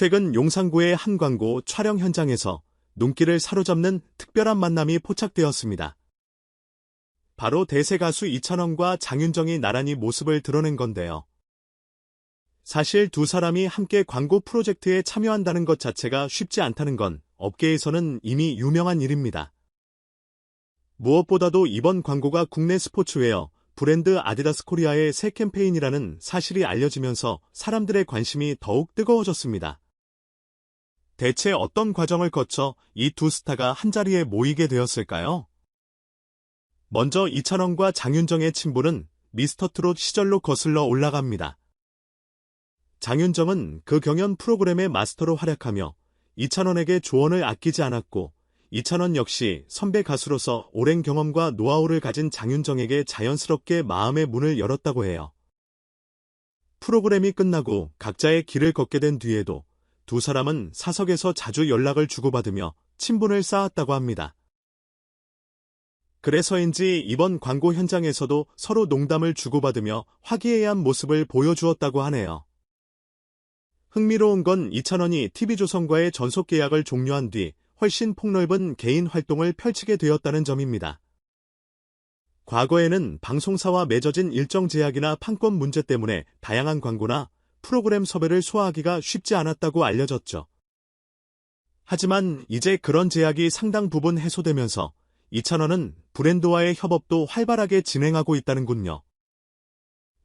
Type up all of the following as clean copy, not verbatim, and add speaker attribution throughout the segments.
Speaker 1: 최근 용산구의 한 광고 촬영 현장에서 눈길을 사로잡는 특별한 만남이 포착되었습니다. 바로 대세 가수 이찬원과 장윤정이 나란히 모습을 드러낸 건데요. 사실 두 사람이 함께 광고 프로젝트에 참여한다는 것 자체가 쉽지 않다는 건 업계에서는 이미 유명한 일입니다. 무엇보다도 이번 광고가 국내 스포츠웨어 브랜드 아디다스 코리아의 새 캠페인이라는 사실이 알려지면서 사람들의 관심이 더욱 뜨거워졌습니다. 대체 어떤 과정을 거쳐 이 두 스타가 한자리에 모이게 되었을까요? 먼저 이찬원과 장윤정의 친분은 미스터트롯 시절로 거슬러 올라갑니다. 장윤정은 그 경연 프로그램의 마스터로 활약하며 이찬원에게 조언을 아끼지 않았고, 이찬원 역시 선배 가수로서 오랜 경험과 노하우를 가진 장윤정에게 자연스럽게 마음의 문을 열었다고 해요. 프로그램이 끝나고 각자의 길을 걷게 된 뒤에도 두 사람은 사석에서 자주 연락을 주고받으며 친분을 쌓았다고 합니다. 그래서인지 이번 광고 현장에서도 서로 농담을 주고받으며 화기애애한 모습을 보여주었다고 하네요. 흥미로운 건 이찬원이 TV조선과의 전속 계약을 종료한 뒤 훨씬 폭넓은 개인 활동을 펼치게 되었다는 점입니다. 과거에는 방송사와 맺어진 일정 제약이나 판권 문제 때문에 다양한 광고나 프로그램 섭외를 소화하기가 쉽지 않았다고 알려졌죠. 하지만 이제 그런 제약이 상당 부분 해소되면서 이찬원은 브랜드와의 협업도 활발하게 진행하고 있다는군요.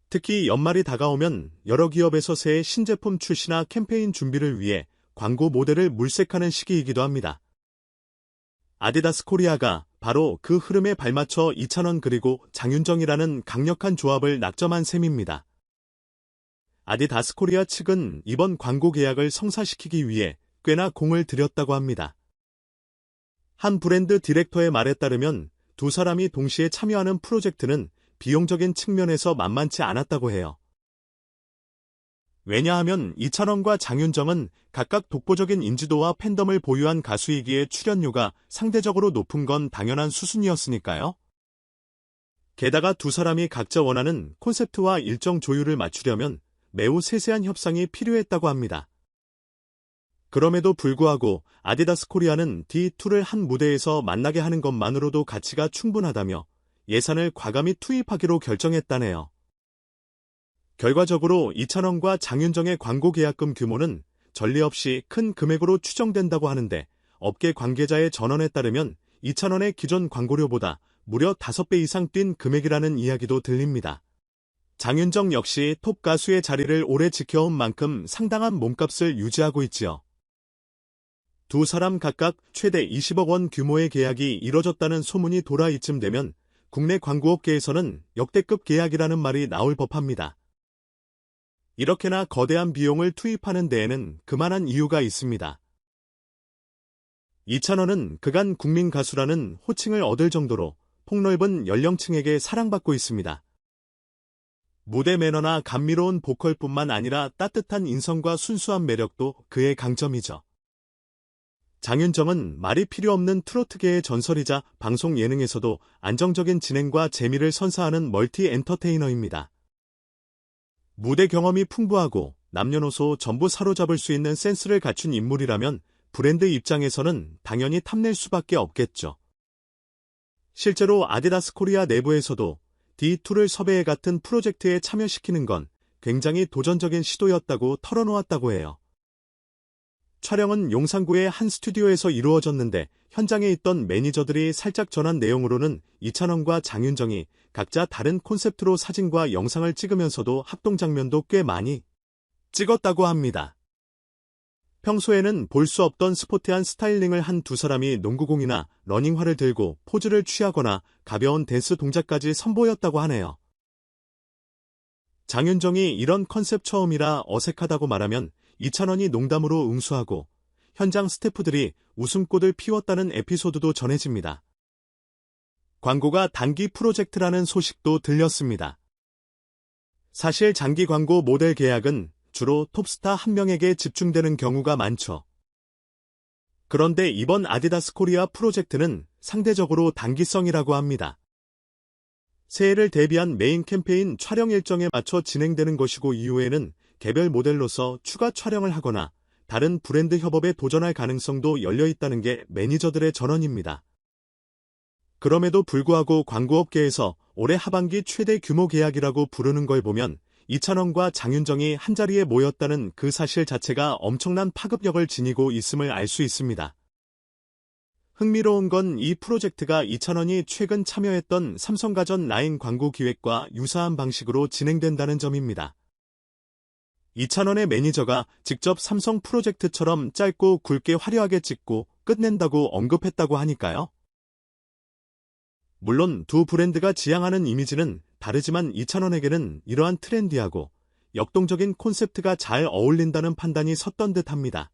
Speaker 1: 특히 연말이 다가오면 여러 기업에서 새 신제품 출시나 캠페인 준비를 위해 광고 모델을 물색하는 시기이기도 합니다. 아디다스 코리아가 바로 그 흐름에 발맞춰 이찬원 그리고 장윤정이라는 강력한 조합을 낙점한 셈입니다. 아디다스 코리아 측은 이번 광고 계약을 성사시키기 위해 꽤나 공을 들였다고 합니다. 한 브랜드 디렉터의 말에 따르면 두 사람이 동시에 참여하는 프로젝트는 비용적인 측면에서 만만치 않았다고 해요. 왜냐하면 이찬원과 장윤정은 각각 독보적인 인지도와 팬덤을 보유한 가수이기에 출연료가 상대적으로 높은 건 당연한 수순이었으니까요. 게다가 두 사람이 각자 원하는 콘셉트와 일정 조율을 맞추려면 매우 세세한 협상이 필요했다고 합니다. 그럼에도 불구하고 아디다스 코리아는 D2를 한 무대에서 만나게 하는 것만으로도 가치가 충분하다며 예산을 과감히 투입하기로 결정했다네요. 결과적으로 이찬원과 장윤정의 광고 계약금 규모는 전례 없이 큰 금액으로 추정된다고 하는데, 업계 관계자의 전언에 따르면 이찬원의 기존 광고료보다 무려 5배 이상 뛴 금액이라는 이야기도 들립니다. 장윤정 역시 톱 가수의 자리를 오래 지켜온 만큼 상당한 몸값을 유지하고 있지요. 두 사람 각각 최대 20억 원 규모의 계약이 이뤄졌다는 소문이 돌아 이쯤 되면 국내 광고업계에서는 역대급 계약이라는 말이 나올 법합니다. 이렇게나 거대한 비용을 투입하는 데에는 그만한 이유가 있습니다. 이찬원은 그간 국민 가수라는 호칭을 얻을 정도로 폭넓은 연령층에게 사랑받고 있습니다. 무대 매너나 감미로운 보컬뿐만 아니라 따뜻한 인성과 순수한 매력도 그의 강점이죠. 장윤정은 말이 필요 없는 트로트계의 전설이자 방송 예능에서도 안정적인 진행과 재미를 선사하는 멀티 엔터테이너입니다. 무대 경험이 풍부하고 남녀노소 전부 사로잡을 수 있는 센스를 갖춘 인물이라면 브랜드 입장에서는 당연히 탐낼 수밖에 없겠죠. 실제로 아디다스 코리아 내부에서도 D2를 섭외해 같은 프로젝트에 참여시키는 건 굉장히 도전적인 시도였다고 털어놓았다고 해요. 촬영은 용산구의 한 스튜디오에서 이루어졌는데, 현장에 있던 매니저들이 살짝 전한 내용으로는 이찬원과 장윤정이 각자 다른 콘셉트로 사진과 영상을 찍으면서도 합동 장면도 꽤 많이 찍었다고 합니다. 평소에는 볼 수 없던 스포티한 스타일링을 한 두 사람이 농구공이나 러닝화를 들고 포즈를 취하거나 가벼운 댄스 동작까지 선보였다고 하네요. 장윤정이 이런 컨셉 처음이라 어색하다고 말하면 이찬원이 농담으로 응수하고 현장 스태프들이 웃음꽃을 피웠다는 에피소드도 전해집니다. 광고가 단기 프로젝트라는 소식도 들렸습니다. 사실 장기 광고 모델 계약은 주로 톱스타 한 명에게 집중되는 경우가 많죠. 그런데 이번 아디다스 코리아 프로젝트는 상대적으로 단기성이라고 합니다. 새해를 대비한 메인 캠페인 촬영 일정에 맞춰 진행되는 것이고, 이후에는 개별 모델로서 추가 촬영을 하거나 다른 브랜드 협업에 도전할 가능성도 열려 있다는 게 매니저들의 전언입니다. 그럼에도 불구하고 광고업계에서 올해 하반기 최대 규모 계약이라고 부르는 걸 보면 이찬원과 장윤정이 한자리에 모였다는 그 사실 자체가 엄청난 파급력을 지니고 있음을 알 수 있습니다. 흥미로운 건 이 프로젝트가 이찬원이 최근 참여했던 삼성가전 라인 광고 기획과 유사한 방식으로 진행된다는 점입니다. 이찬원의 매니저가 직접 삼성 프로젝트처럼 짧고 굵게 화려하게 찍고 끝낸다고 언급했다고 하니까요. 물론 두 브랜드가 지향하는 이미지는 다르지만 이찬원에게는 이러한 트렌디하고 역동적인 콘셉트가 잘 어울린다는 판단이 섰던 듯합니다.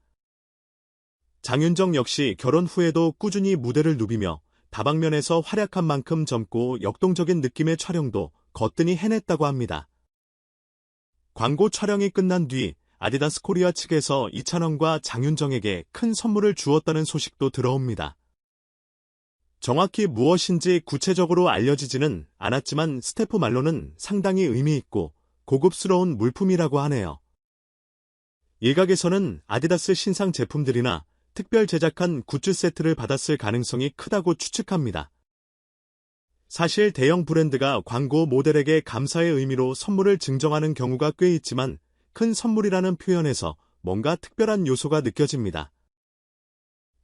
Speaker 1: 장윤정 역시 결혼 후에도 꾸준히 무대를 누비며 다방면에서 활약한 만큼 젊고 역동적인 느낌의 촬영도 거뜬히 해냈다고 합니다. 광고 촬영이 끝난 뒤 아디다스 코리아 측에서 이찬원과 장윤정에게 큰 선물을 주었다는 소식도 들어옵니다. 정확히 무엇인지 구체적으로 알려지지는 않았지만 스태프 말로는 상당히 의미 있고 고급스러운 물품이라고 하네요. 일각에서는 아디다스 신상 제품들이나 특별 제작한 굿즈 세트를 받았을 가능성이 크다고 추측합니다. 사실 대형 브랜드가 광고 모델에게 감사의 의미로 선물을 증정하는 경우가 꽤 있지만 큰 선물이라는 표현에서 뭔가 특별한 요소가 느껴집니다.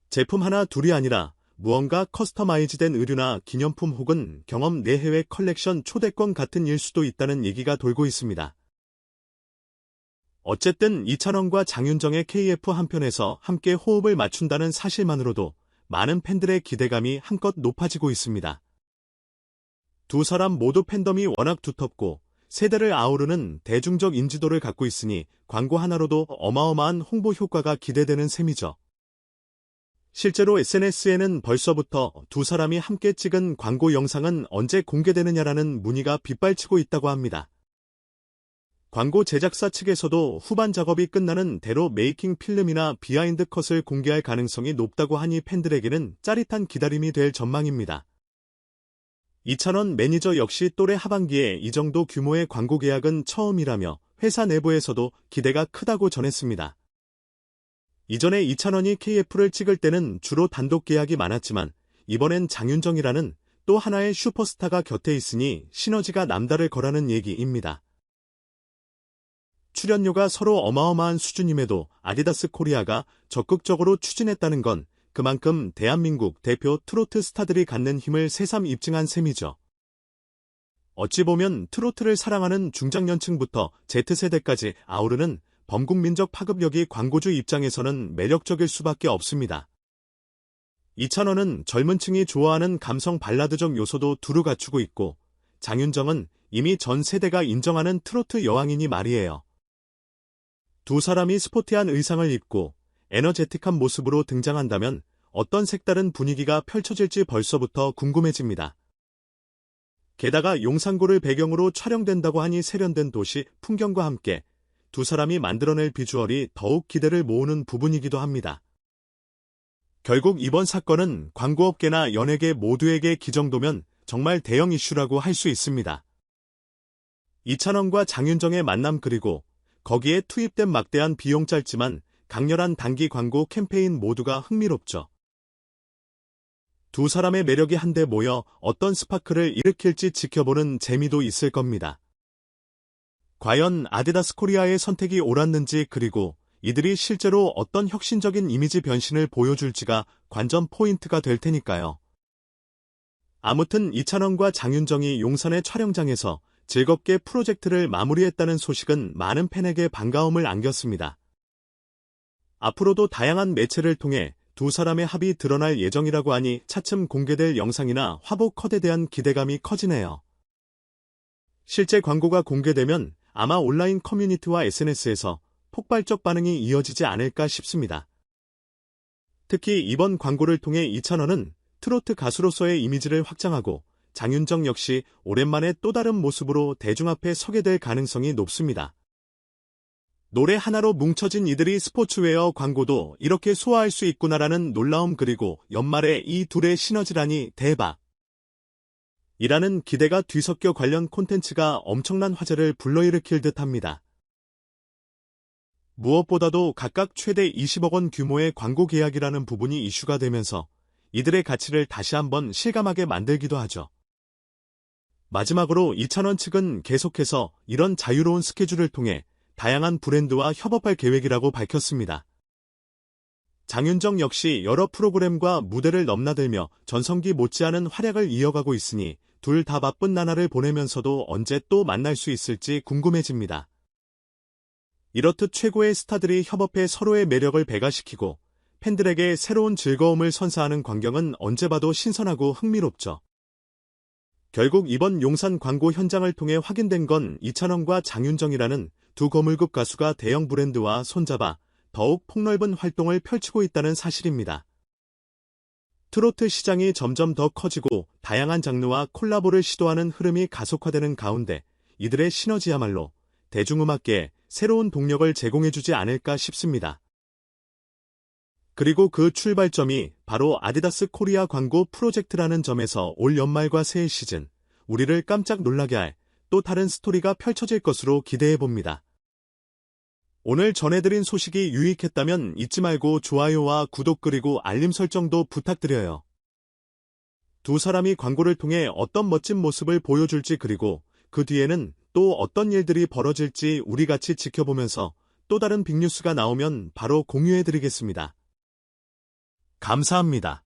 Speaker 1: 제품 하나 둘이 아니라 무언가 커스터마이즈된 의류나 기념품 혹은 경험 내 해외 컬렉션 초대권 같은 일 수도 있다는 얘기가 돌고 있습니다. 어쨌든 이찬원과 장윤정의 KF 한 편에서 함께 호흡을 맞춘다는 사실만으로도 많은 팬들의 기대감이 한껏 높아지고 있습니다. 두 사람 모두 팬덤이 워낙 두텁고 세대를 아우르는 대중적 인지도를 갖고 있으니 광고 하나로도 어마어마한 홍보 효과가 기대되는 셈이죠. 실제로 SNS에는 벌써부터 두 사람이 함께 찍은 광고 영상은 언제 공개되느냐라는 문의가 빗발치고 있다고 합니다. 광고 제작사 측에서도 후반 작업이 끝나는 대로 메이킹 필름이나 비하인드 컷을 공개할 가능성이 높다고 하니 팬들에게는 짜릿한 기다림이 될 전망입니다. 이찬원 매니저 역시 또래 하반기에 이 정도 규모의 광고 계약은 처음이라며 회사 내부에서도 기대가 크다고 전했습니다. 이전에 이찬원이 KF를 찍을 때는 주로 단독 계약이 많았지만 이번엔 장윤정이라는 또 하나의 슈퍼스타가 곁에 있으니 시너지가 남다를 거라는 얘기입니다. 출연료가 서로 어마어마한 수준임에도 아디다스 코리아가 적극적으로 추진했다는 건 그만큼 대한민국 대표 트로트 스타들이 갖는 힘을 새삼 입증한 셈이죠. 어찌 보면 트로트를 사랑하는 중장년층부터 Z세대까지 아우르는 범국민적 파급력이 광고주 입장에서는 매력적일 수밖에 없습니다. 이찬원은 젊은 층이 좋아하는 감성 발라드적 요소도 두루 갖추고 있고 장윤정은 이미 전 세대가 인정하는 트로트 여왕이니 말이에요. 두 사람이 스포티한 의상을 입고 에너제틱한 모습으로 등장한다면 어떤 색다른 분위기가 펼쳐질지 벌써부터 궁금해집니다. 게다가 용산구를 배경으로 촬영된다고 하니 세련된 도시 풍경과 함께 두 사람이 만들어낼 비주얼이 더욱 기대를 모으는 부분이기도 합니다. 결국 이번 사건은 광고업계나 연예계 모두에게 기정도면 정말 대형 이슈라고 할 수 있습니다. 이찬원과 장윤정의 만남 그리고 거기에 투입된 막대한 비용 짧지만 강렬한 단기 광고 캠페인 모두가 흥미롭죠. 두 사람의 매력이 한데 모여 어떤 스파크를 일으킬지 지켜보는 재미도 있을 겁니다. 과연 아디다스 코리아의 선택이 옳았는지 그리고 이들이 실제로 어떤 혁신적인 이미지 변신을 보여줄지가 관전 포인트가 될 테니까요. 아무튼 이찬원과 장윤정이 용산의 촬영장에서 즐겁게 프로젝트를 마무리했다는 소식은 많은 팬에게 반가움을 안겼습니다. 앞으로도 다양한 매체를 통해 두 사람의 합이 드러날 예정이라고 하니 차츰 공개될 영상이나 화보 컷에 대한 기대감이 커지네요. 실제 광고가 공개되면 아마 온라인 커뮤니티와 SNS에서 폭발적 반응이 이어지지 않을까 싶습니다. 특히 이번 광고를 통해 이찬원은 트로트 가수로서의 이미지를 확장하고 장윤정 역시 오랜만에 또 다른 모습으로 대중 앞에 서게 될 가능성이 높습니다. 노래 하나로 뭉쳐진 이들이 스포츠웨어 광고도 이렇게 소화할 수 있구나라는 놀라움 그리고 연말에 이 둘의 시너지라니 대박! 이라는 기대가 뒤섞여 관련 콘텐츠가 엄청난 화제를 불러일으킬 듯합니다. 무엇보다도 각각 최대 20억 원 규모의 광고 계약이라는 부분이 이슈가 되면서 이들의 가치를 다시 한번 실감하게 만들기도 하죠. 마지막으로 이찬원 측은 계속해서 이런 자유로운 스케줄을 통해 다양한 브랜드와 협업할 계획이라고 밝혔습니다. 장윤정 역시 여러 프로그램과 무대를 넘나들며 전성기 못지않은 활약을 이어가고 있으니 둘 다 바쁜 나날을 보내면서도 언제 또 만날 수 있을지 궁금해집니다. 이렇듯 최고의 스타들이 협업해 서로의 매력을 배가시키고 팬들에게 새로운 즐거움을 선사하는 광경은 언제 봐도 신선하고 흥미롭죠. 결국 이번 용산 광고 현장을 통해 확인된 건 이찬원과 장윤정이라는 두 거물급 가수가 대형 브랜드와 손잡아 더욱 폭넓은 활동을 펼치고 있다는 사실입니다. 트로트 시장이 점점 더 커지고 다양한 장르와 콜라보를 시도하는 흐름이 가속화되는 가운데 이들의 시너지야말로 대중음악계에 새로운 동력을 제공해주지 않을까 싶습니다. 그리고 그 출발점이 바로 아디다스 코리아 광고 프로젝트라는 점에서 올 연말과 새해 시즌 우리를 깜짝 놀라게 할 또 다른 스토리가 펼쳐질 것으로 기대해봅니다. 오늘 전해드린 소식이 유익했다면 잊지 말고 좋아요와 구독 그리고 알림 설정도 부탁드려요. 두 사람이 광고를 통해 어떤 멋진 모습을 보여줄지 그리고 그 뒤에는 또 어떤 일들이 벌어질지 우리 같이 지켜보면서 또 다른 빅뉴스가 나오면 바로 공유해드리겠습니다. 감사합니다.